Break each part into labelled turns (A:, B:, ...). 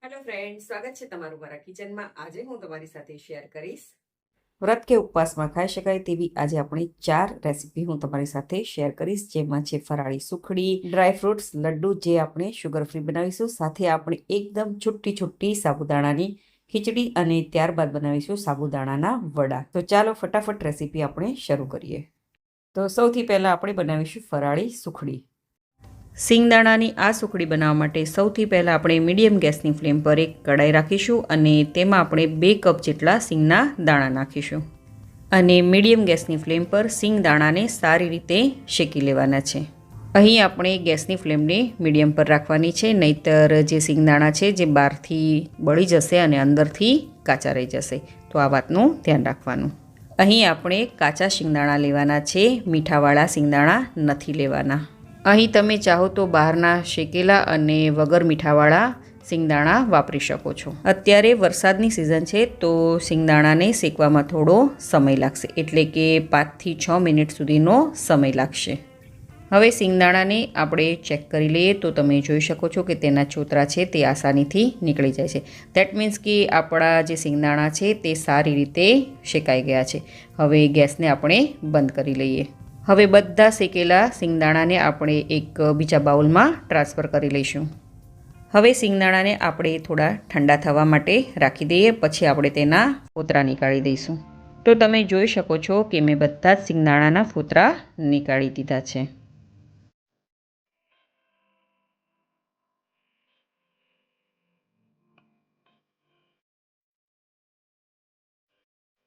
A: Hello friend, સ્વાગત છે તમારું મારા કિચનમાં। આજે હું તમારી સાથે શેર કરીશ
B: વ્રત કે ઉપવાસમાં ખાઈ શકાય તેવી આજે આપણે 4 રેસીપી હું તમારી સાથે શેર કરીશ, જેમાં છે ફરાળી સુખડી, ડ્રાય ફ્રૂટ્સ, લડ્ડુ જે આપણે શુગર ફ્રી બનાવીશું, સાથે આપણે એકદમ છૂટી છૂટી સાબુદાણાની ખીચડી અને ત્યારબાદ બનાવીશું સાબુદાણાના વડા। તો ચાલો ફટાફટ રેસીપી આપણે શરૂ કરીએ। તો સૌથી પહેલાં આપણે બનાવીશું ફરાળી સુખડી। સિંગદાણાની આ સુખડી બનાવવા માટે સૌથી પહેલાં આપણે મીડિયમ ગેસની ફ્લેમ પર એક કડાઈ રાખીશું અને તેમાં આપણે 2 કપ જેટલા સિંગના દાણા નાખીશું અને મીડિયમ ગેસની ફ્લેમ પર સિંગદાણાને સારી રીતે શેકી લેવાના છે। અહીં આપણે ગેસની ફ્લેમને મીડિયમ પર રાખવાની છે, નહીંતર જે સિંગદાણા છે જે બહારથી બળી જશે અને અંદરથી કાચા રહી જશે, તો આ વાતનું ધ્યાન રાખવાનું। અહીં આપણે કાચા સિંગદાણા લેવાના છે, મીઠાવાળા સિંગદાણા નથી લેવાના। અહીં તમે ચાહો તો બહારના શેકેલા અને વગર મીઠાવાળા સિંગદાણા વાપરી શકો છો। અત્યારે વરસાદની સિઝન છે તો સિંગદાણાને શેકવામાં થોડો સમય લાગશે, એટલે કે 5 થી 6 મિનિટ સુધીનો સમય લાગશે। હવે સિંગદાણાને આપણે ચેક કરી લઈએ તો તમે જોઈ શકો છો કે તેના ચોતરા છે તે આસાનીથી નીકળી જાય છે। દેટ મીન્સ કે આપણા જે સિંગદાણા છે તે સારી રીતે શેકાઈ ગયા છે। હવે ગેસને આપણે બંધ કરી લઈએ। હવે બધા શેકેલા સિંગદાણાને આપણે એક બીજા બાઉલમાં ટ્રાન્સફર કરી લઈશું। હવે સિંગદાણાને આપણે થોડા ઠંડા થવા માટે રાખી દઈએ, પછી આપણે તેના ફોતરા નીકાળી દઈશું। તો તમે જોઈ શકો છો કે મેં બધા જ સિંગદાણાના ફોતરા નીકાળી દીધા છે।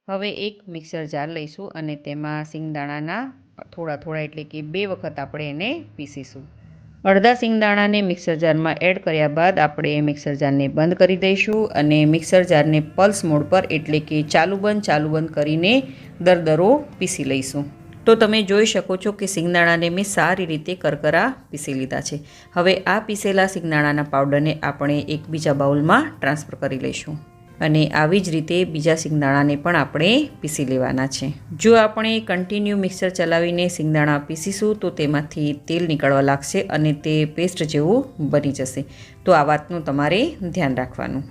B: હવે એક મિક્સર જાર લઈશું અને તેમાં સિંગદાણાના થોડા એટલે કે 2 વખત આપણે એને પીસીશું। અડધા સિંગદાણાને મિક્સર જારમાં એડ કર્યા બાદ આપણે મિક્સર જારને બંધ કરી દઈશું અને મિક્સર જારને પલ્સ મોડ પર એટલે કે ચાલુ બંધ કરીને દરદરો પીસી લઈશું। તો તમે જોઈ શકો છો કે સિંગદાણાને મેં સારી રીતે કરકરા પીસી લીધા છે। હવે આ પીસેલા સિંગદાણાના પાવડરને આપણે એક બીજા બાઉલમાં ટ્રાન્સફર કરી લઈશું અને આવી જ રીતે બીજા સિંગદાણાને પણ આપણે પીસી લેવાના છે। જો આપણે કન્ટિન્યુ મિક્સર ચલાવીને સિંગદાણા પીસીશું તો તેમાંથી તેલ નીકળવા લાગશે અને તે પેસ્ટ જેવું બની જશે, તો આ વાતનું તમારે ધ્યાન રાખવાનું।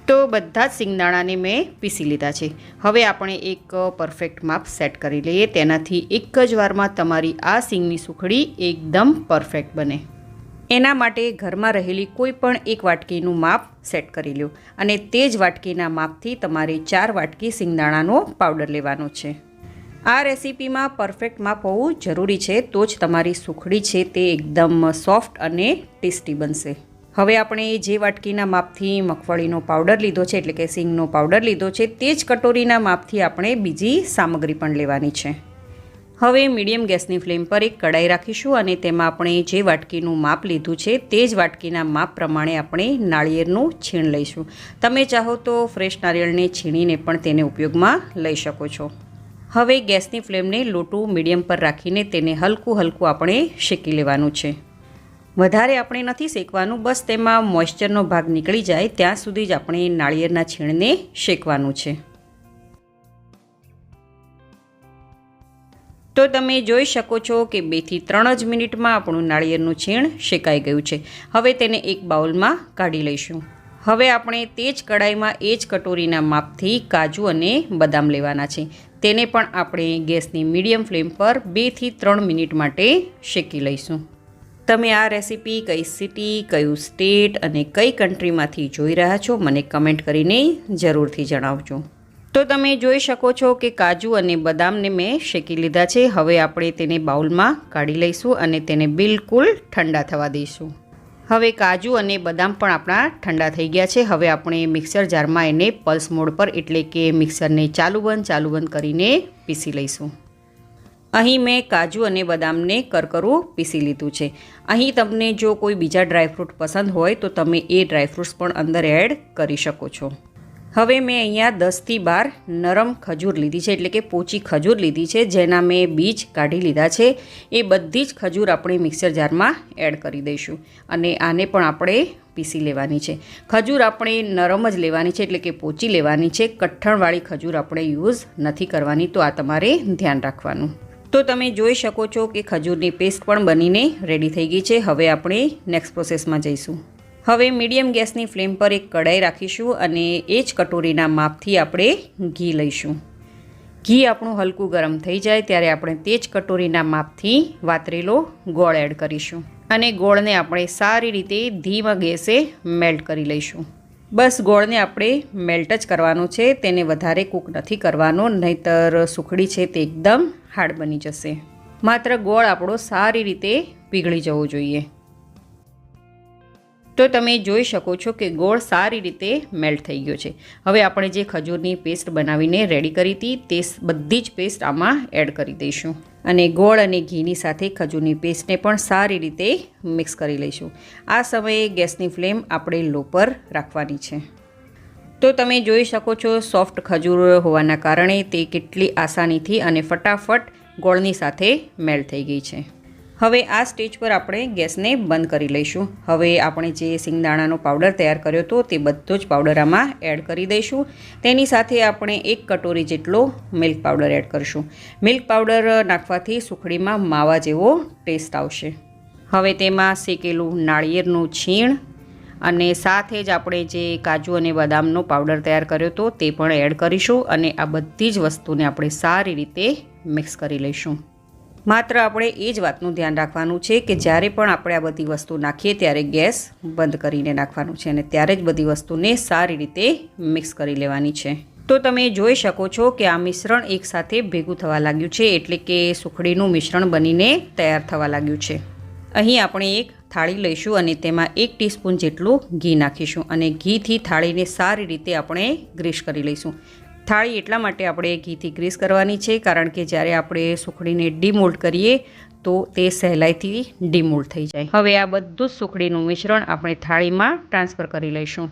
B: તો બધા જ સિંગદાણાને મેં પીસી લીધા છે। હવે આપણે એક પરફેક્ટ માપ સેટ કરી લઈએ, તેનાથી એક જ વારમાં તમારી આ સિંગની સુખડી એકદમ પરફેક્ટ બને। એના માટે ઘરમાં રહેલી કોઈ પણ એક વાટકીનું માપ સેટ કરી લો અને તે જ વાટકીના માપથી તમારે 4 વાટકી સિંગદાણાનો પાવડર લેવાનો છે। આ રેસીપીમાં પરફેક્ટ માપ હોવું જરૂરી છે, તો જ તમારી સુખડી છે તે એકદમ સોફ્ટ અને ટેસ્ટી બનશે। હવે આપણે જે વાટકીના માપથી મગફળીનો પાવડર લીધો છે એટલે કે સિંગનો પાવડર લીધો છે, તે જ કટોરીના માપથી આપણે બીજી સામગ્રી પણ લેવાની છે। હવે મીડિયમ ગેસની ફ્લેમ પર એક કડાઈ રાખીશું અને તેમાં આપણે જે વાટકીનું માપ લીધું છે તે જ વાટકીના માપ પ્રમાણે આપણે નાળિયેરનું છીણ લઈશું। તમે ચાહો તો ફ્રેશ નારિયેળને છીણીને પણ તેને ઉપયોગમાં લઈ શકો છો। હવે ગેસની ફ્લેમને લો ટુ મીડિયમ પર રાખીને તેને હલકું આપણે શેકી લેવાનું છે। વધારે આપણે નથી શેકવાનું, બસ તેમાં મોઇશ્ચરનો ભાગ નીકળી જાય ત્યાં સુધી જ આપણે નાળિયેરના છીણને શેકવાનું છે। તો તમે જોઈ શકો છો કે 2 થી 3 જ મિનિટમાં આપણું નાળિયેરનું છીણ શેકાઈ ગયું છે। હવે તેને એક બાઉલમાં કાઢી લઈશું। હવે આપણે તે જ કડાઈમાં એ જ કટોરીના માપથી કાજુ અને બદામ લેવાના છે, તેને પણ આપણે ગેસની મીડિયમ ફ્લેમ પર 2 થી 3 મિનિટ માટે શેકી લઈશું। તમે આ રેસીપી કઈ સિટી, કયું સ્ટેટ અને કઈ કન્ટ્રીમાંથી જોઈ રહ્યા છો મને કમેન્ટ કરીને જરૂરથી જણાવજો। તો તમે જોઈ શકો છો કે કાજુ અને બદામને મેં શેકી લીધા છે। હવે આપણે તેને બાઉલમાં કાઢી લઈશું અને તેને બિલકુલ ઠંડા થવા દઈશું। હવે કાજુ અને બદામ પણ આપણા ઠંડા થઈ ગયા છે। હવે આપણે મિક્સર જારમાં એને પલ્સ મોડ પર એટલે કે મિક્સરને ચાલુ બંધ કરીને પીસી લઈશું। અહીં મેં કાજુ અને બદામને કરકરું પીસી લીધું છે। અહીં તમને જો કોઈ બીજા ડ્રાયફ્રૂટ પસંદ હોય તો તમે એ ડ્રાયફ્રૂટ્સ પણ અંદર એડ કરી શકો છો। હવે મેં અહીંયા 10 થી 12 નરમ ખજૂર લીધી છે, એટલે કે પોચી ખજૂર લીધી છે, જેના મેં બીજ કાઢી લીધા છે। એ બધી જ ખજૂર આપણે મિક્સર જારમાં એડ કરી દઈશું અને આને પણ આપણે પીસી લેવાની છે। ખજૂર આપણે નરમ જ લેવાની છે, એટલે કે પોચી લેવાની છે, કઠણવાળી ખજૂર આપણે યુઝ નથી કરવાની, તો આ તમારે ધ્યાન રાખવાનું। તો તમે જોઈ શકો છો કે ખજૂરની પેસ્ટ પણ બનીને રેડી થઈ ગઈ છે। હવે આપણે નેક્સ્ટ પ્રોસેસમાં જઈશું। હવે મીડિયમ ગેસની ફ્લેમ પર એક કઢાઈ રાખીશું અને એ જ કટોરીના માપથી આપણે ઘી લઈશું. ઘી આપણું હલકું ગરમ થઈ જાય ત્યારે આપણે તે જ કટોરીના માપથી વાતરેલો ગોળ એડ કરીશું અને ગોળને આપણે સારી રીતે ધીમા ગેસે મેલ્ટ કરી લઈશું. બસ ગોળને આપણે મેલ્ટ જ કરવાનો છે, તેને વધારે કૂક નથી કરવાનો, નહીંતર સુખડી છે તે એકદમ હાર્ડ બની જશે. માત્ર ગોળ આપણો સારી રીતે પીગળી જવો જોઈએ. તો તમે જોઈ શકો છો કે ગોળ સારી રીતે મેલ્ટ થઈ ગયો છે. હવે આપણે જે ખજૂરની પેસ્ટ બનાવીને રેડી કરી હતી તે બધી જ પેસ્ટ આમાં એડ કરી દઈશું અને ગોળ અને ઘીની સાથે ખજૂરની પેસ્ટને પણ સારી રીતે મિક્સ કરી લઈશું. આ સમયે ગેસની ફ્લેમ આપણે લો પર રાખવાની છે. તો તમે જોઈ શકો છો સોફ્ટ ખજૂર હોવાના કારણે તે કેટલી આસાનીથી અને ફટાફટ ગોળની સાથે મેલ્ટ થઈ ગઈ છે. હવે આ સ્ટેજ પર આપણે ગેસને બંધ કરી લઈશું. હવે આપણે જે સિંગદાણાનો પાવડર તૈયાર કર્યો હતો તે બધો જ પાવડર આમાં એડ કરી દઈશું. તેની સાથે આપણે 1 કટોરી જેટલો મિલ્ક પાવડર એડ કરીશું. મિલ્ક પાવડર નાખવાથી સુખડીમાં માવા જેવો ટેસ્ટ આવશે. હવે તેમાં શેકેલું નાળિયેરનું છીણ અને સાથે જ આપણે જે કાજુ અને બદામનો પાવડર તૈયાર કર્યો હતો તે પણ એડ કરીશું અને આ બધી જ વસ્તુને આપણે સારી રીતે મિક્સ કરી લઈશું. માત્ર આપણે એ જ વાતનું ધ્યાન રાખવાનું છે કે જ્યારે પણ આપણે આ બધી વસ્તુ નાખીએ ત્યારે ગેસ બંધ કરીને નાખવાનું છે અને ત્યારે જ બધી વસ્તુને સારી રીતે મિક્સ કરી લેવાની છે. તો તમે જોઈ શકો છો કે આ મિશ્રણ એકસાથે ભેગું થવા લાગ્યું છે, એટલે કે સુખડીનું મિશ્રણ બનીને તૈયાર થવા લાગ્યું છે. અહીં આપણે એક થાળી લઈશું અને તેમાં 1 ટીસ્પૂન જેટલું ઘી નાખીશું અને ઘીથી થાળીને સારી રીતે આપણે ગ્રીસ કરી લઈશું. થાળી એટલા માટે આપણે ઘીથી ગ્રીસ કરવાની છે કારણ કે જ્યારે આપણે સુખડીને ડીમોલ્ડ કરીએ તો તે સહેલાઈથી ડીમોલ્ડ થઈ જાય. હવે આ બધું જ સુખડીનું મિશ્રણ આપણે થાળીમાં ટ્રાન્સફર કરી લઈશું.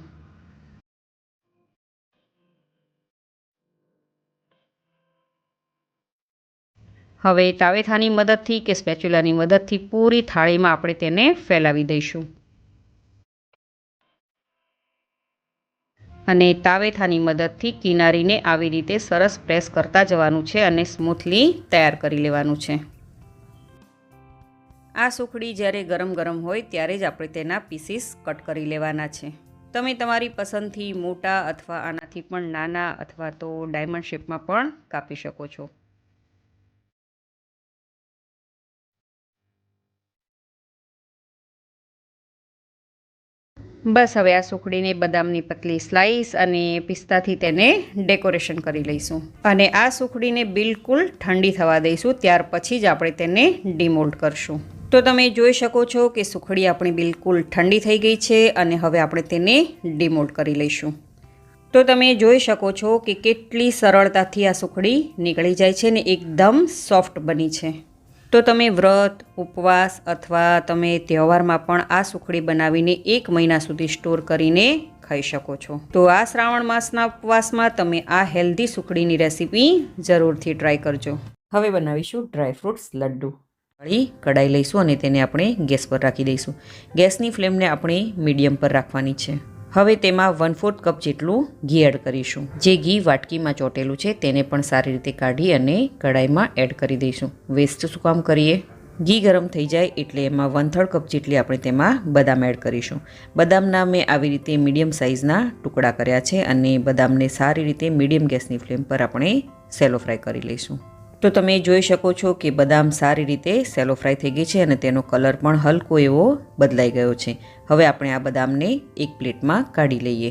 B: હવે તાવેથાની મદદથી કે સ્પેચ્યુલાની મદદથી પૂરી થાળીમાં આપણે તેને ફેલાવી દઈશું અને તાવેથાની મદદથી કિનારીને આવી રીતે સરસ પ્રેસ કરતા જવાનું છે અને સ્મૂથલી તૈયાર કરી લેવાનું છે. આ સુખડી જ્યારે ગરમ ગરમ હોય ત્યારે જ આપણે તેના પીસીસ કટ કરી લેવાના છે. તમે તમારી પસંદથી મોટા અથવા આનાથી પણ નાના અથવા તો ડાયમંડ શેપમાં પણ કાપી શકો છો. બસ હવે આ સુખડીને બદામની પતલી સ્લાઈસ અને પિસ્તાથી તેને ડેકોરેશન કરી લઈશું અને આ સુખડીને બિલકુલ ઠંડી થવા દઈશું. ત્યાર પછી જ આપણે તેને ડીમોલ્ડ કરશું. તો તમે જોઈ શકો છો કે સુખડી આપણી બિલકુલ ઠંડી થઈ ગઈ છે અને હવે આપણે તેને ડીમોલ્ડ કરી લઈશું. તો તમે જોઈ શકો છો કે કેટલી સરળતાથી આ સુખડી નીકળી જાય છે ને એકદમ સોફ્ટ બની છે. તો તમે વ્રત, ઉપવાસ અથવા તમે તહેવારમાં પણ આ સુખડી બનાવીને 1 મહિના સુધી સ્ટોર કરીને ખાઈ શકો છો. તો આ શ્રાવણ માસના ઉપવાસમાં તમે આ હેલ્ધી સુખડીની રેસીપી જરૂરથી ટ્રાય કરજો. હવે બનાવીશું ડ્રાયફ્રૂટ્સ લડ્ડુ. કઢાઈ લઈશું અને તેને આપણે ગેસ પર રાખી દઈશું. ગેસની ફ્લેમને આપણે મીડિયમ પર રાખવાની છે. હવે તેમાં 1/4 કપ જેટલું ઘી એડ કરીશું. જે ઘી વાટકીમાં ચોટેલું છે તેને પણ સારી રીતે કાઢી અને કઢાઈમાં એડ કરી દઈશું. વેસ્ટ શું કામ કરીએ? ઘી ગરમ થઈ જાય એટલે એમાં 1/3 કપ જેટલી આપણે તેમાં બદામ એડ કરીશું. બદામના મેં આવી રીતે મીડિયમ સાઇઝના ટુકડા કર્યા છે અને બદામને સારી રીતે મીડિયમ ગેસની ફ્લેમ પર આપણે સેલો ફ્રાય કરી લઈશું. તો તમે જોઈ શકો છો કે બદામ સારી રીતે સેલો ફ્રાય થઈ ગઈ છે અને તેનો કલર પણ હલકો એવો બદલાઈ ગયો છે. હવે આપણે આ બદામને એક પ્લેટમાં કાઢી લઈએ.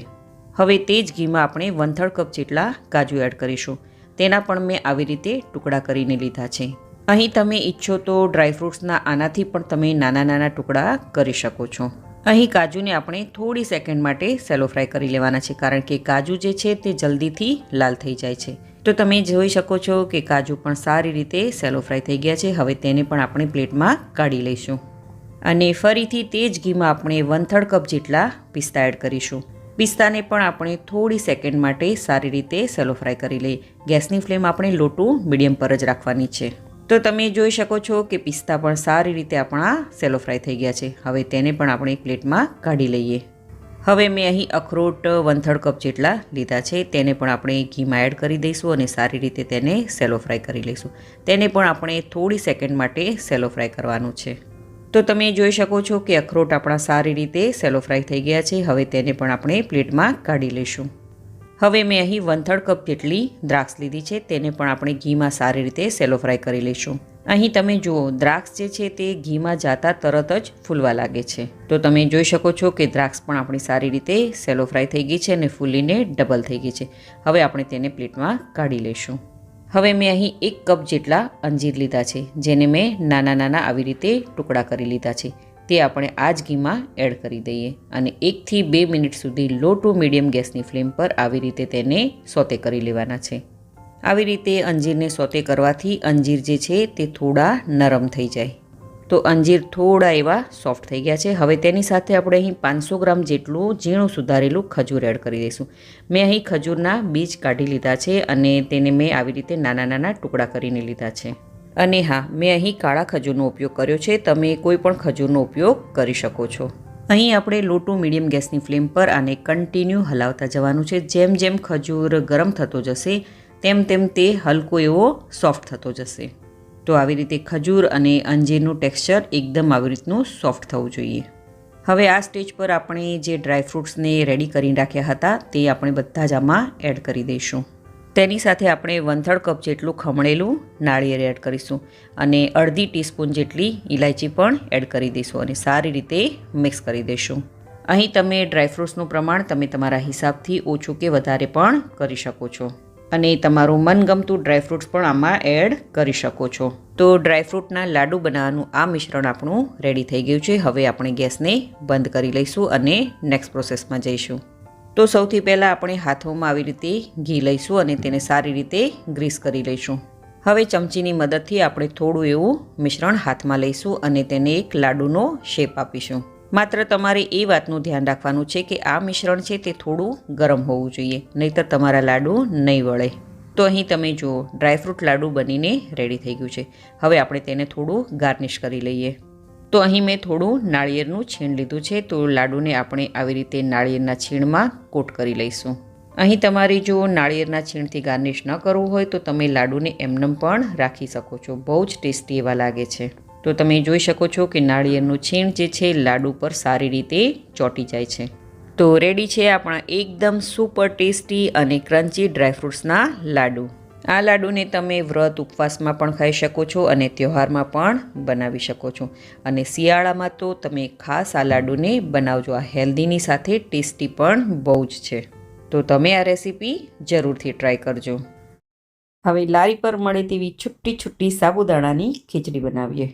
B: હવે તે જ ઘીમાં આપણે 1/3 કપ જેટલા કાજુ એડ કરીશું. તેના પણ મેં આવી રીતે ટુકડા કરીને લીધા છે. અહીં તમે ઈચ્છો તો ડ્રાયફ્રૂટ્સના આનાથી પણ તમે નાના નાના ટુકડા કરી શકો છો. અહીં કાજુને આપણે થોડી સેકન્ડ માટે સેલો ફ્રાય કરી લેવાના છે કારણ કે કાજુ જે છે તે જલ્દીથી લાલ થઈ જાય છે. તો તમે જોઈ શકો છો કે કાજુ પણ સારી રીતે સેલો ફ્રાય થઈ ગયા છે. હવે તેને પણ આપણે પ્લેટમાં કાઢી લઈશું અને ફરીથી તે જ ઘીમાં આપણે 1/3 કપ જેટલા પિસ્તા એડ કરીશું. પિસ્તાને પણ આપણે થોડી સેકન્ડ માટે સારી રીતે સેલો ફ્રાય કરી લઈએ. ગેસની ફ્લેમ આપણે લો ટુ મીડિયમ પર જ રાખવાની છે. તો તમે જોઈ શકો છો કે પિસ્તા પણ સારી રીતે આપણા સેલો ફ્રાય થઈ ગયા છે. હવે તેને પણ આપણે એક પ્લેટમાં કાઢી લઈએ. હવે મેં અહીં અખરોટ 1/3 કપ જેટલા લીધા છે. તેને પણ આપણે ઘીમાં એડ કરી દઈશું અને સારી રીતે તેને સેલો ફ્રાય કરી લઈશું. તેને પણ આપણે થોડી સેકન્ડ માટે સેલો ફ્રાય કરવાનું છે. તો તમે જોઈ શકો છો કે અખરોટ આપણા સારી રીતે સેલો ફ્રાય થઈ ગયા છે. હવે તેને પણ આપણે પ્લેટમાં કાઢી લઈશું. હવે મેં અહીં 1/3 કપ જેટલી દ્રાક્ષ લીધી છે. તેને પણ આપણે ઘીમાં સારી રીતે સેલો ફ્રાય કરી લઈશું. અહીં તમે જુઓ, દ્રાક્ષ જે છે તે ઘીમાં જાતા તરત જ ફૂલવા લાગે છે. તો તમે જોઈ શકો છો કે દ્રાક્ષ પણ આપણી સારી રીતે સેલો ફ્રાય થઈ ગઈ છે અને ફૂલીને ડબલ થઈ ગઈ છે. હવે આપણે તેને પ્લેટમાં કાઢી લઈશું. હવે મેં અહીં 1 કપ જેટલા અંજીર લીધા છે, જેને મેં નાના નાના આવી રીતે ટુકડા કરી લીધા છે. તે આપણે આ જ ઘીમાં એડ કરી દઈએ અને 1 થી 2 મિનિટ સુધી લો ટુ મીડિયમ ગેસની ફ્લેમ પર આવી રીતે તેને સોતે કરી લેવાના છે. આવી રીતે અંજીરને સોતે કરવાથી અંજીર જે છે તે થોડા નરમ થઈ જાય. તો અંજીર થોડા એવા સોફ્ટ થઈ ગયા છે. હવે તેની સાથે આપણે અહીં 500 ગ્રામ જેટલું ઝીણું સુધારેલું ખજૂર એડ કરી દઈશું. મેં અહીં ખજૂરના બીજ કાઢી લીધા છે અને તેને મેં આવી રીતે નાના નાના ટુકડા કરીને લીધા છે. અને હા, મેં અહીં કાળા ખજૂરનો ઉપયોગ કર્યો છે. તમે કોઈ પણ ખજૂરનો ઉપયોગ કરી શકો છો. અહીં આપણે લો ટુ મીડિયમ ગેસની ફ્લેમ પર આને કન્ટિન્યુ હલાવતા જવાનું છે. જેમ જેમ ખજૂર ગરમ થતો જશે તેમ તેમ તે હલકો એવો સોફ્ટ થતો જશે. તો આવી રીતે ખજૂર અને અંજીરનું ટેક્સચર એકદમ આવી રીતનું સોફ્ટ થવું જોઈએ. હવે આ સ્ટેજ પર આપણે જે ડ્રાયફ્રૂટ્સને રેડી કરીને રાખ્યા હતા તે આપણે બધા જ આમાં એડ કરી દઈશું. તેની સાથે આપણે 1/3 કપ જેટલું ખમણેલું નાળિયેર એડ કરીશું અને અડધી ટીસ્પૂન જેટલી ઇલાયચી પણ એડ કરી દઈશું અને સારી રીતે મિક્સ કરી દઈશું. અહીં તમે ડ્રાયફ્રૂટ્સનું પ્રમાણ તમે તમારા હિસાબથી ઓછું કે વધારે પણ કરી શકો છો અને તમારું મનગમતું ડ્રાયફ્રૂટ્સ પણ આમાં એડ કરી શકો છો. તો ડ્રાયફ્રૂટના લાડુ બનાવવાનું આ મિશ્રણ આપણું રેડી થઈ ગયું છે. હવે આપણે ગેસને બંધ કરી લઈશું અને નેક્સ્ટ પ્રોસેસમાં જઈશું. તો સૌથી પહેલાં આપણે હાથોમાં આવી રીતે ઘી લઈશું અને તેને સારી રીતે ગ્રીસ કરી લઈશું. હવે ચમચીની મદદથી આપણે થોડું એવું મિશ્રણ હાથમાં લઈશું અને તેને એક લાડુનો શેપ આપીશું. માત્ર તમારે એ વાતનું ધ્યાન રાખવાનું છે કે આ મિશ્રણ છે તે થોડું ગરમ હોવું જોઈએ, નહીંતર તમારા લાડુ નહીં વળે. તો અહીં તમે જુઓ, ડ્રાયફ્રૂટ લાડુ બનીને રેડી થઈ ગયું છે. હવે આપણે તેને થોડું ગાર્નિશ કરી લઈએ. તો અહીં મેં થોડું નાળિયેરનું છીણ લીધું છે. તો લાડુને આપણે આવી રીતે નાળિયેરના છીણમાં કોટ કરી લઈશું. અહીં તમારે જો નાળિયેરના છીણથી ગાર્નિશ ન કરવું હોય તો તમે લાડુને એમનેમ પણ રાખી શકો છો. બહુ જ ટેસ્ટી એવા લાગે છે. તો તમે જોઈ શકો છો કે નાળિયેરનું છીણ જે છે લાડુ પર સારી રીતે ચોંટી જાય છે. તો રેડી છે આપણા એકદમ સુપર ટેસ્ટી અને ક્રન્ચી ડ્રાયફ્રૂટ્સના લાડુ. આ લાડુને તમે વ્રત ઉપવાસમાં પણ ખાઈ શકો છો અને તહેવારમાં પણ બનાવી શકો છો. અને શિયાળામાં તો તમે ખાસ આ લાડુને બનાવજો. આ હેલ્ધીની સાથે ટેસ્ટી પણ બહુ જ છે. તો તમે આ રેસીપી જરૂરથી ટ્રાય કરજો. હવે લારી પર મળે તેવી છુટ્ટી છુટ્ટી સાબુદાણાની ખીચડી બનાવીએ.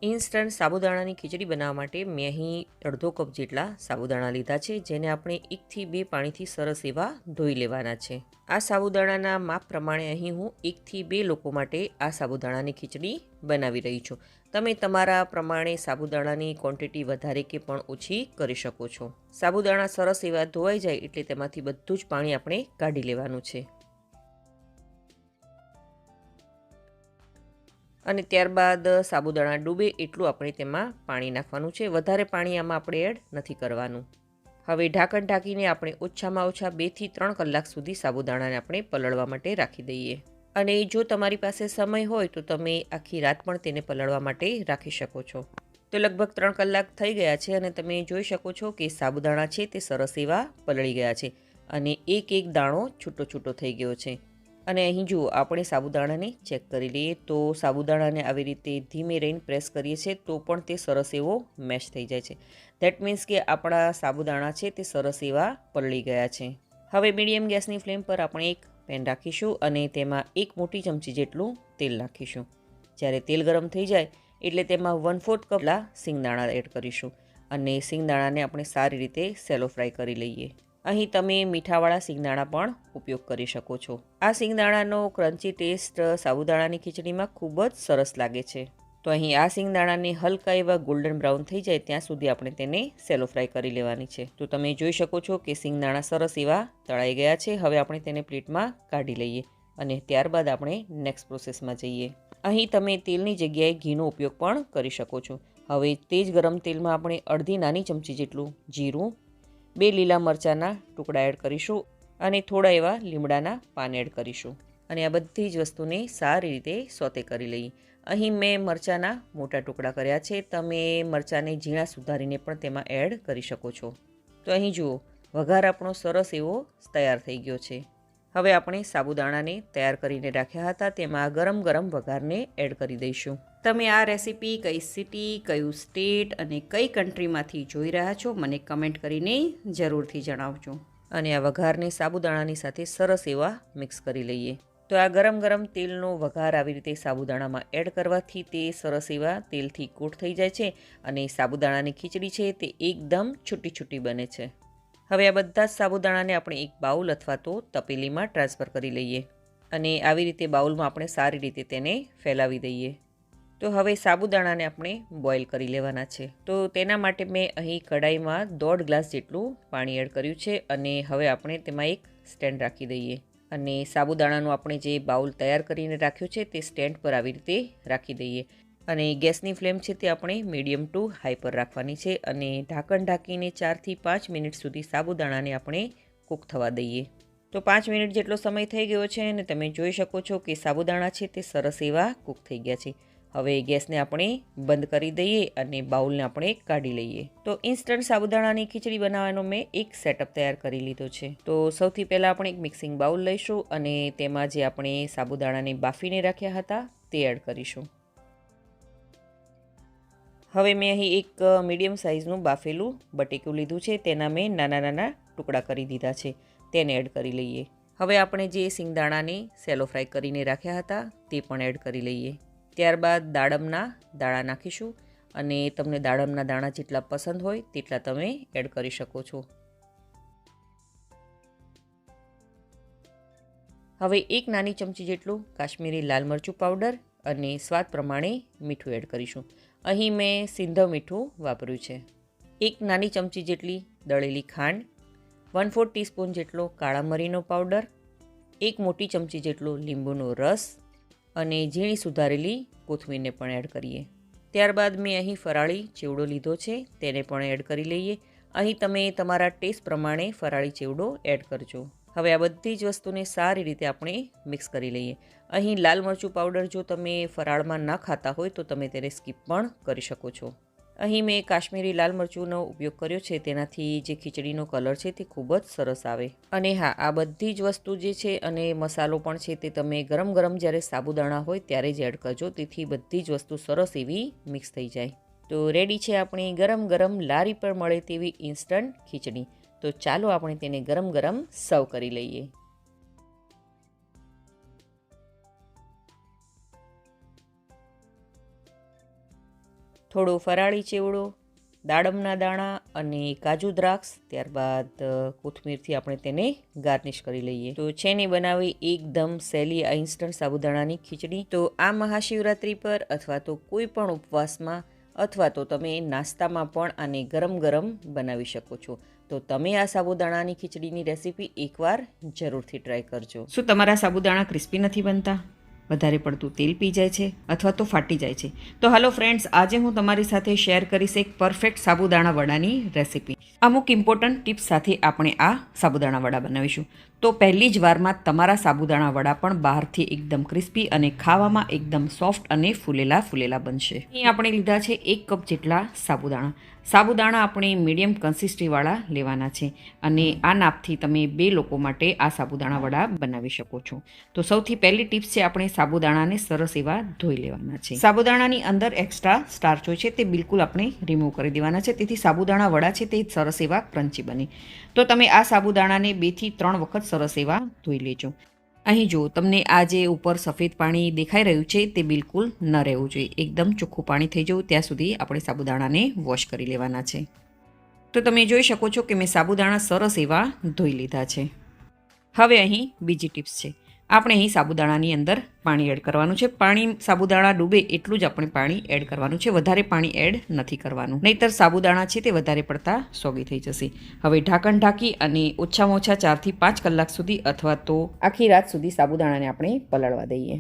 B: ઇન્સ્ટન્ટ સાબુદાણાની ખીચડી બનાવવા માટે મેં અહીં 1/2 કપ જેટલા સાબુદાણા લીધા છે, જેને આપણે 1 થી 2 પાણીથી સરસ એવા ધોઈ લેવાના છે. આ સાબુદાણાના માપ પ્રમાણે અહીં હું 1 થી 2 લોકો માટે આ સાબુદાણાની ખીચડી બનાવી રહી છું. તમે તમારા પ્રમાણે સાબુદાણાની ક્વોન્ટિટી વધારે કે પણ ઓછી કરી શકો છો. સાબુદાણા સરસ એવા ધોવાઈ જાય એટલે તેમાંથી બધું જ પાણી આપણે કાઢી લેવાનું છે. અને ત્યારબાદ સાબુદાણા ડૂબે એટલું આપણે તેમાં પાણી નાખવાનું છે. વધારે પાણી આમાં આપણે એડ નથી કરવાનું. હવે ઢાંકણ ઢાંકીને આપણે ઓછામાં ઓછા 2 થી 3 કલાક સુધી સાબુદાણાને આપણે પલળવા માટે રાખી દઈએ. અને જો તમારી પાસે સમય હોય તો તમે આખી રાત પણ તેને પલળવા માટે રાખી શકો છો. તો લગભગ 3 કલાક થઈ ગયા છે અને તમે જોઈ શકો છો કે સાબુદાણા છે તે સરસ એવા પલળી ગયા છે અને એક એક દાણો છૂટો છૂટો થઈ ગયો છે. અને અહીં જુઓ, આપણે સાબુદાણાને ચેક કરી લઈએ તો સાબુદાણાને આવી રીતે ધીમે રહીને પ્રેસ કરીએ છીએ તો પણ તે સરસ એવો મેશ થઈ જાય છે. ધેટ મીન્સ કે આપણા સાબુદાણા છે તે સરસ એવા પલળી ગયા છે. હવે મીડિયમ ગેસની ફ્લેમ પર આપણે એક પેન રાખીશું અને તેમાં 1 મોટી ચમચી જેટલું તેલ નાખીશું. જ્યારે તેલ ગરમ થઈ જાય એટલે તેમાં 1/4 કપ સિંગદાણા એડ કરીશું અને સિંગદાણાને આપણે સારી રીતે સેલો ફ્રાય કરી લઈએ. અહીં તમે મીઠાવાળા સિંગદાણા પણ ઉપયોગ કરી શકો છો. આ સિંગદાણાનો ક્રન્ચી ટેસ્ટ સાબુદાણાની ખીચડીમાં ખૂબ જ સરસ લાગે છે. તો અહીં આ સિંગદાણાને હલકા એવા ગોલ્ડન બ્રાઉન થઈ જાય ત્યાં સુધી આપણે તેને સેલો ફ્રાય કરી લેવાની છે. તો તમે જોઈ શકો છો કે સિંગદાણા સરસ એવા તળાઈ ગયા છે. હવે આપણે તેને પ્લેટમાં કાઢી લઈએ અને ત્યારબાદ આપણે નેક્સ્ટ પ્રોસેસમાં જઈએ. અહીં તમે તેલની જગ્યાએ ઘીનો ઉપયોગ પણ કરી શકો છો. હવે તે જ ગરમ તેલમાં આપણે અડધી નાની ચમચી જેટલું જીરું, 2 લીલા મરચાંના ટુકડા એડ કરીશું અને થોડા એવા લીમડાના પાન એડ કરીશું. અને આ બધી જ વસ્તુને સારી રીતે સોતે કરી લઈએ. અહીં મેં મરચાંના મોટા ટુકડા કર્યા છે. તમે મરચાંને ઝીણા સુધારીને પણ તેમાં એડ કરી શકો છો. તો અહીં જુઓ, વઘાર આપણો સરસ એવો તૈયાર થઈ ગયો છે. હવે આપણે સાબુદાણાને તૈયાર કરીને રાખ્યા હતા તેમાં ગરમ ગરમ વઘારને એડ કરી દઈશું. તમે આ રેસીપી કઈ સિટી, કયું સ્ટેટ અને કઈ કન્ટ્રીમાંથી જોઈ રહ્યા છો મને કમેન્ટ કરીને જરૂરથી જણાવજો. અને આ વઘારને સાબુદાણાની સાથે સરસ એવા મિક્સ કરી લઈએ. તો આ ગરમ ગરમ તેલનો વઘાર આવી રીતે સાબુદાણામાં એડ કરવાથી તે સરસ એવા તેલથી કોટ થઈ જાય છે અને સાબુદાણાની ખીચડી છે તે એકદમ છૂટી છૂટી બને છે. હવે આ બધા જ સાબુદાણાને આપણે એક બાઉલ અથવા તો તપેલીમાં ટ્રાન્સફર કરી લઈએ અને આવી રીતે બાઉલમાં આપણે સારી રીતે તેને ફેલાવી દઈએ. તો હવે સાબુદાણાને આપણે બોઇલ કરી લેવાના છે. તો તેના માટે મેં અહીં કઢાઈમાં 1.5 ગ્લાસ જેટલું પાણી એડ કર્યું છે અને હવે આપણે તેમાં એક સ્ટેન્ડ રાખી દઈએ અને સાબુદાણાનું આપણે જે બાઉલ તૈયાર કરીને રાખ્યું છે તે સ્ટેન્ડ પર આવી રીતે રાખી દઈએ અને ગેસની ફ્લેમ છે તે આપણે મીડિયમ ટુ હાઈ પર રાખવાની છે અને ઢાંકણ ઢાંકીને 4 થી 5 મિનિટ સુધી સાબુદાણાને આપણે કૂક થવા દઈએ. તો 5 મિનિટ જેટલો સમય થઈ ગયો છે અને તમે જોઈ શકો છો કે સાબુદાણા છે તે સરસ એવા કૂક થઈ ગયા છે. હવે ગેસને આપણે બંધ કરી દઈએ અને બાઉલને આપણે કાઢી લઈએ. તો ઇન્સ્ટન્ટ સાબુદાણાની ખીચડી બનાવવાનો મેં એક સેટઅપ તૈયાર કરી લીધો છે. તો સૌથી પહેલાં આપણે એક મિક્સિંગ બાઉલ લઈશું અને તેમાં જે આપણે સાબુદાણાને બાફીને રાખ્યા હતા તે એડ કરીશું. હવે મેં અહીં એક મીડિયમ સાઇઝનું બાફેલું બટેકું લીધું છે. તેના મેં નાના નાના ટુકડા કરી દીધા છે. તેને એડ કરી લઈએ. હવે આપણે જે સિંગદાણાને સેલો ફ્રાય કરીને રાખ્યા હતા તે પણ એડ કરી લઈએ. ત્યારબાદ દાડમના દાણા નાખીશું અને તમને દાડમના દાણા જેટલા પસંદ હોય તેટલા તમે એડ કરી શકો છો. હવે એક નાની ચમચી જેટલું કાશ્મીરી લાલ મરચું પાવડર અને સ્વાદ પ્રમાણે મીઠું એડ કરીશું. અહીં મેં સિંધવ મીઠું વાપર્યું છે. એક નાની ચમચી જેટલી દળેલી ખાંડ, 1/4 ટીસ્પૂન જેટલો કાળા મરીનો પાવડર, એક મોટી ચમચી જેટલો લીંબુનો રસ અને ઝીણી સુધારેલી કોથમીરને પણ એડ કરીએ. ત્યારબાદ મેં અહીં ફરાળી ચેવડો લીધો છે તેને પણ એડ કરી લઈએ. અહીં તમે તમારા ટેસ્ટ પ્રમાણે ફરાળી ચેવડો એડ કરજો. હવે આ બધી જ વસ્તુને સારી રીતે આપણે મિક્સ કરી લઈએ. અહીં લાલ મરચું પાવડર જો તમે ફરાળમાં ન ખાતા હોય તો તમે તેને સ્કીપ પણ કરી શકો છો. અહીં મેં કાશ્મીરી લાલ મરચુંનો ઉપયોગ કર્યો છે તેનાથી જે ખીચડીનો કલર છે તે ખૂબ જ સરસ આવે. અને હા, આ બધી જ વસ્તુ જે છે અને મસાલો પણ છે તે તમે ગરમ ગરમ જ્યારે સાબુદાણા હોય ત્યારે જ એડ કરજો, તેથી બધી જ વસ્તુ સરસ એવી મિક્સ થઈ જાય. તો રેડી છે આપણી ગરમ ગરમ લારી પર મળે તેવી ઇન્સ્ટન્ટ ખીચડી. તો ચાલો આપણે તેને ગરમ ગરમ સર્વ કરી લઈએ. થોડો ફરાળી ચેવડો, દાડમના દાણા અને કાજુ દ્રાક્ષ, ત્યારબાદ કોથમીરથી આપણે તેને ગાર્નિશ કરી લઈએ. તો છે ને બનાવી એકદમ સહેલી આ ઇન્સ્ટન્ટ સાબુદાણાની ખીચડી. તો આ મહાશિવરાત્રિ પર અથવા તો કોઈ પણ ઉપવાસમાં અથવા તો તમે નાસ્તામાં પણ આને ગરમ ગરમ બનાવી શકો છો. તો તમે આ સાબુદાણાની ખીચડીની રેસીપી એકવાર જરૂરથી ટ્રાય કરજો. શું તમારા સાબુદાણા ક્રિસ્પી નથી બનતા? વધારે પડતું તેલ પી જાય છે અથવા તો ફાટી જાય છે? તો હાલો ફ્રેન્ડ્સ, આજે હું તમારી સાથે શેર કરીશ એક પરફેક્ટ સાબુદાણા વડાની રેસીપી. અમુક ઇમ્પોર્ટન્ટ ટિપ્સ સાથે આપણે આ સાબુદાણા વડા બનાવીશું. તો પહેલી જ વારમાં તમારા સાબુદાણા વડા પણ બહારથી એકદમ ક્રિસ્પી અને ખાવામાં એકદમ સોફ્ટ અને ફૂલેલા ફૂલેલા બનશે. અહીં આપણે લીધા છે 1 કપ જેટલા સાબુદાણા. સાબુદાણા આપણે મીડિયમ કન્સિસ્ટન્સીવાળા લેવાના છે અને આ નાપથી તમે 2 લોકો માટે આ સાબુદાણા વડા બનાવી શકો છો. તો સૌથી પહેલી ટિપ્સ છે આપણે સાબુદાણાને સરસ એવા ધોઈ લેવાના છે. સાબુદાણાની અંદર એક્સ્ટ્રા સ્ટાર્ચ હોય છે તે બિલકુલ આપણે રિમૂવ કરી દેવાના છે, તેથી સાબુદાણા વડા છે તે સરસ એવા ક્રન્ચી બને. તો તમે આ સાબુદાણાને 2 થી 3 વખત સરસ એવા ધોઈ લેજો. અહીં જો તમને આ જે ઉપર સફેદ પાણી દેખાઈ રહ્યું છે તે બિલકુલ ન રહેવું જોઈએ. એકદમ ચોખ્ખું પાણી થઈ જવું ત્યાં સુધી આપણે સાબુદાણાને વોશ કરી લેવાના છે. તો તમે જોઈ શકો છો કે મેં સાબુદાણા સરસ એવા ધોઈ લીધા છે. હવે અહીં બીજી ટિપ્સ છે. આપણે અહીં સાબુદાણાની અંદર પાણી એડ કરવાનું છે. પાણી સાબુદાણા ડૂબે એટલું જ આપણે પાણી એડ કરવાનું છે. વધારે પાણી એડ નથી કરવાનું, નહીંતર સાબુદાણા છે તે વધારે પડતા સોગી થઈ જશે. હવે ઢાંકણ ઢાંકી અને ઓછામાં ઓછા 4 થી 5 કલાક સુધી અથવા તો આખી રાત સુધી સાબુદાણાને આપણે પલાળવા દઈએ.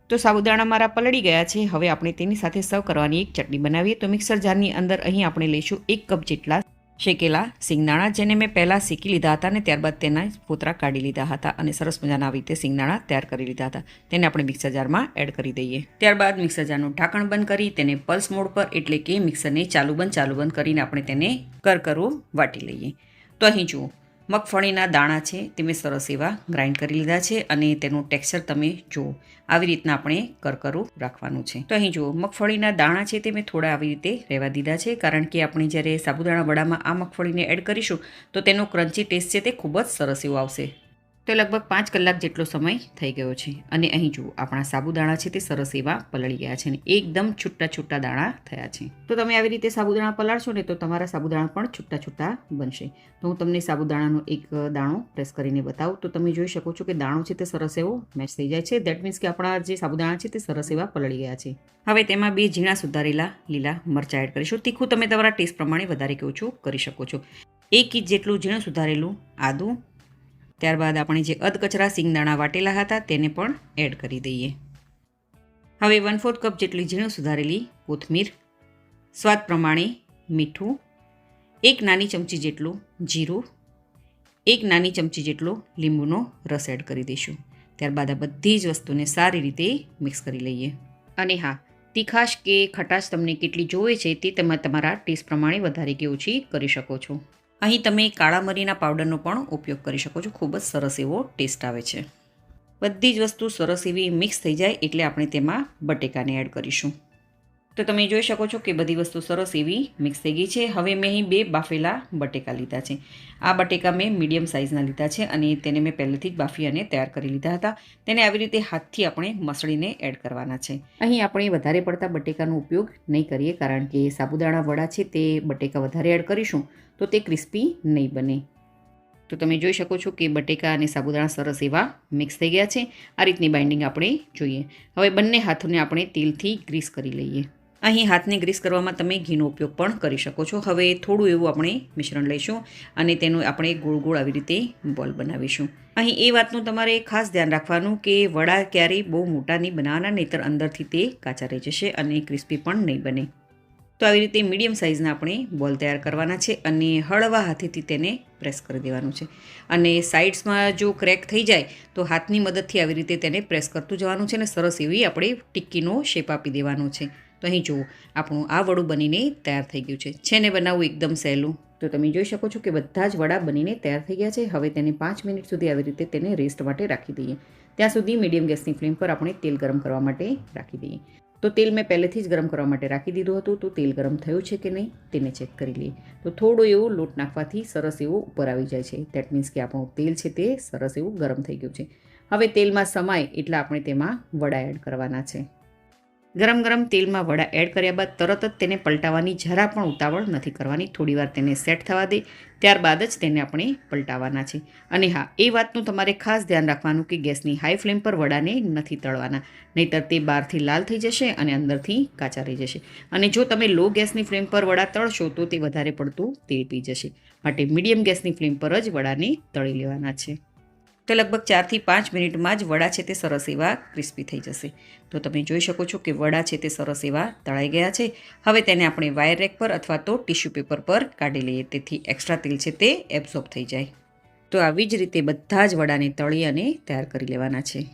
B: તો સાબુદાણા મારા પલળી ગયા છે. હવે આપણે તેની સાથે સર્વ કરવાની એક ચટણી બનાવીએ. તો મિક્સર જારની અંદર અહીં આપણે લઈશું 1 કપ જેટલા શેકેલા સિંગદાણા, જેને મેં પહેલાં શેકી લીધા હતા અને ત્યારબાદ તેના ફોતરા કાઢી લીધા હતા અને સરસ મજાના આવી રીતે સિંગદાણા તૈયાર કરી લીધા હતા. તેને આપણે મિક્સર જારમાં એડ કરી દઈએ. ત્યારબાદ મિક્સર જારનું ઢાંકણ બંધ કરી તેને પલ્સ મોડ પર એટલે કે મિક્સરને ચાલુ બંધ કરીને આપણે તેને કરકરું વાટી લઈએ. તો અહીં જુઓ, મગફળીના દાણા છે તે મેં સરસ એવા ગ્રાઇન્ડ કરી લીધા છે અને તેનું ટેક્સચર તમે જુઓ, આવી રીતના આપણે કરકરું રાખવાનું છે. તો અહીં જુઓ, મગફળીના દાણા છે તે મેં થોડા આવી રીતે રહેવા દીધા છે, કારણ કે આપણે જ્યારે સાબુદાણા વડામાં આ મગફળીને એડ કરીશું તો તેનો ક્રન્ચી ટેસ્ટ છે તે ખૂબ જ સરસ એવો આવશે. તો લગભગ 5 કલાક જેટલો સમય થઈ ગયો છે અને અહીં જુઓ, આપણા સાબુદાણા છે તે સરસ એવા પલળી ગયા છે અને એકદમ છૂટા દાણા થયા છે. તો તમે આવી રીતે સાબુદાણા પલાળશો ને તો તમારા સાબુદાણા પણ છૂટા બનશે. તો હું તમને સાબુદાણાનો એક દાણો પ્રેસ કરીને બતાવું. તો તમે જોઈ શકો છો કે દાણો છે તે સરસ એવો મેચ થઈ જાય છે. દેટ મીન્સ કે આપણા જે સાબુદાણા છે તે સરસ એવા પલળી ગયા છે. હવે તેમાં 2 ઝીણા સુધારેલા લીલા મરચાં એડ કરીશું. તીખું તમે તમારા ટેસ્ટ પ્રમાણે વધારે કે ઓછું કરી શકો છો. 1 ઇંચ જેટલું ઝીણું સુધારેલું આદું, ત્યારબાદ આપણે જે અધકચરા સિંગદાણા વાટેલા હતા તેને પણ એડ કરી દઈએ. હવે 1/4 કપ જેટલી ઝીણું સુધારેલી કોથમીર, સ્વાદ પ્રમાણે મીઠું, 1 નાની ચમચી જેટલું જીરું, 1 નાની ચમચી જેટલો લીંબુનો રસ એડ કરી દઈશું. ત્યારબાદ આ બધી જ વસ્તુને સારી રીતે મિક્સ કરી લઈએ. અને હા, તીખાશ કે ખટાશ તમને કેટલી જોઈએ છે તે તમે તમારા ટેસ્ટ પ્રમાણે વધારે કે ઓછી કરી શકો છો. અહીં તમે કાળા મરીના પાવડરનો પણ ઉપયોગ કરી શકો છો. ખૂબ જ સરસ એવો ટેસ્ટ આવે છે. બધી જ વસ્તુ સરસ એવી મિક્સ થઈ જાય એટલે આપણે તેમાં બટેકાને એડ કરીશું. તો તમે જોઈ શકો છો કે બધી વસ્તુ સરસ એવી મિક્સ થઈ ગઈ છે. હવે મેં અહીં 2 બાફેલા બટેકા લીધા છે. આ બટેકા મેં મીડિયમ સાઇઝના લીધા છે અને તેને મેં પહેલેથી જ બાફી અને તૈયાર કરી લીધા હતા. તેને આવી રીતે હાથથી આપણે મસળીને એડ કરવાના છે. અહીં આપણે વધારે પડતા બટેકાનો ઉપયોગ નહીં કરીએ, કારણ કે સાબુદાણા વડા છે તે બટેકા વધારે એડ કરીશું તો તે ક્રિસ્પી નહીં બને. તો તમે જોઈ શકો છો કે બટેકા અને સાબુદાણા સરસ એવા મિક્સ થઈ ગયા છે. આ રીતની બાઇન્ડિંગ આપણે જોઈએ. હવે બંને હાથોને આપણે તેલથી ગ્રીસ કરી લઈએ. અહીં હાથને ગ્રીસ કરવામાં તમે ઘીનો ઉપયોગ પણ કરી શકો છો. હવે થોડું એવું આપણે મિશ્રણ લઈશું અને તેનું આપણે ગોળ આવી રીતે બોલ બનાવીશું. અહીં એ વાતનું તમારે ખાસ ધ્યાન રાખવાનું કે વડા ક્યારેય બહુ મોટા નહીં બનાવવાના, નહીંતર અંદરથી તે કાચા રહી જશે અને ક્રિસ્પી પણ નહીં બને. તો આવી રીતે મીડિયમ સાઇઝના આપણે બોલ તૈયાર કરવાના છે અને હળવા હાથેથી તેને પ્રેસ કરી દેવાનું છે. અને સાઇડ્સમાં જો ક્રેક થઈ જાય તો હાથની મદદથી આવી રીતે તેને પ્રેસ કરતું જવાનું છે અને સરસ એવી આપણે ટિક્કીનો શેપ આપી દેવાનો છે. તો અહીં જુઓ, આપણું આ વડું બનીને તૈયાર થઈ ગયું છે ને બનાવવું એકદમ સહેલું. તો તમે જોઈ શકો છો કે બધા જ વડા બનીને તૈયાર થઈ ગયા છે. હવે તેને 5 મિનિટ સુધી આવી રીતે તેને રેસ્ટ માટે રાખી દઈએ. ત્યાં સુધી મીડિયમ ગેસની ફ્લેમ પર આપણે તેલ ગરમ કરવા માટે રાખી દઈએ. તો તેલ મેં પહેલેથી જ ગરમ કરવા માટે રાખી દીધું હતું. તો તેલ ગરમ થયું છે કે નહીં તેને ચેક કરી લઈએ. તો થોડો એવો લોટ નાખવાથી સરસ એવું ઉપર આવી જાય છે. દેટ મીન્સ કે આપણું તેલ છે તે સરસ એવું ગરમ થઈ ગયું છે. હવે તેલમાં સમાય એટલે આપણે તેમાં વડા એડ કરવાના છે. ગરમ તેલમાં વડા એડ કર્યા બાદ તરત જ તેને પલટાવવાની જરા પણ ઉતાવળ નથી કરવાની. થોડીવાર તેને સેટ થવા દે, ત્યારબાદ જ તેને આપણે પલટાવવાના છે. અને હા, એ વાતનું તમારે ખાસ ધ્યાન રાખવાનું કે ગેસની હાઈ ફ્લેમ પર વડાને નથી તળવાના, નહીંતર તે બહારથી લાલ થઈ જશે અને અંદરથી કાચા રહી જશે. અને જો તમે લો ગેસની ફ્લેમ પર વડા તળશો તો તે વધારે પડતું તેલ પી જશે. માટે મીડિયમ ગેસની ફ્લેમ પર જ વડાને તળી લેવાના છે. તો લગભગ 4 થી 5 મિનિટમાં જ વડા છે તે સરસ એવા ક્રિસ્પી થઈ જશે. તો તમે જોઈ શકો છો કે વડા છે તે સરસ એવા તળાઈ ગયા છે. હવે તેને આપણે વાયર રેક પર અથવા તો ટિશ્યુ પેપર પર કાઢી લઈએ, તેથી એક્સ્ટ્રા તેલ છે તે એબ્ઝોર્બ થઈ જાય. તો આવી જ રીતે બધા જ વડાને તળી અને તૈયાર કરી લેવાના છે.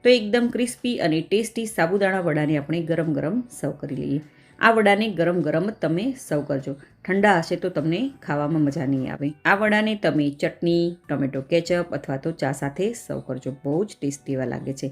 B: તો એકદમ ક્રિસ્પી અને ટેસ્ટી સાબુદાણા વડાને આપણે ગરમ સર્વ કરી લઈએ. આ વડાને ગરમ જ તમે સર્વ કરજો. ઠંડા હશે તો તમને ખાવામાં મજા નહીં આવે. આ વડાને તમે ચટણી, ટોમેટો કેચઅપ અથવા તો ચા સાથે સર્વ કરજો. બહુ જ ટેસ્ટી એવા લાગે છે.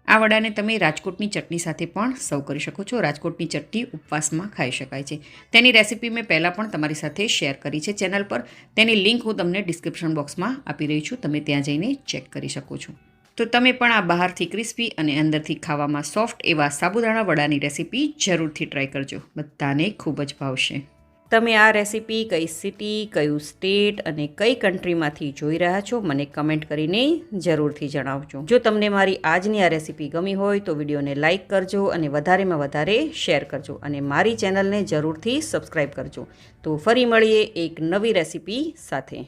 B: આ વડાને તમે રાજકોટની ચટણી સાથે પણ સર્વ કરી શકો છો. રાજકોટની ચટણી ઉપવાસમાં ખાઈ શકાય છે. તેની રેસીપી મેં પહેલાં પણ તમારી સાથે શેર કરી છે ચેનલ પર. તેની લિંક હું તમને ડિસ્ક્રિપ્શન બોક્સમાં આપી રહી છું. તમે ત્યાં જઈને ચેક કરી શકો છો. તો તમે પણ આ બહારથી ક્રિસ્પી અને અંદરથી ખાવામાં સોફ્ટ એવા સાબુદાણા વડાની રેસીપી જરૂરથી ટ્રાય કરજો. બધાને ખૂબ જ ભાવશે. તમે આ રેસીપી કઈ સિટી, કયું સ્ટેટ અને કઈ કન્ટ્રીમાંથી જોઈ રહ્યા છો મને કમેન્ટ કરીને જરૂરથી જણાવજો. જો તમને મારી આજની આ રેસીપી ગમી હોય તો વિડીયોને લાઇક કરજો અને વધારેમાં વધારે શેર કરજો અને મારી ચેનલને જરૂરથી સબસ્ક્રાઈબ કરજો. તો ફરી મળીએ એક નવી રેસીપી સાથે.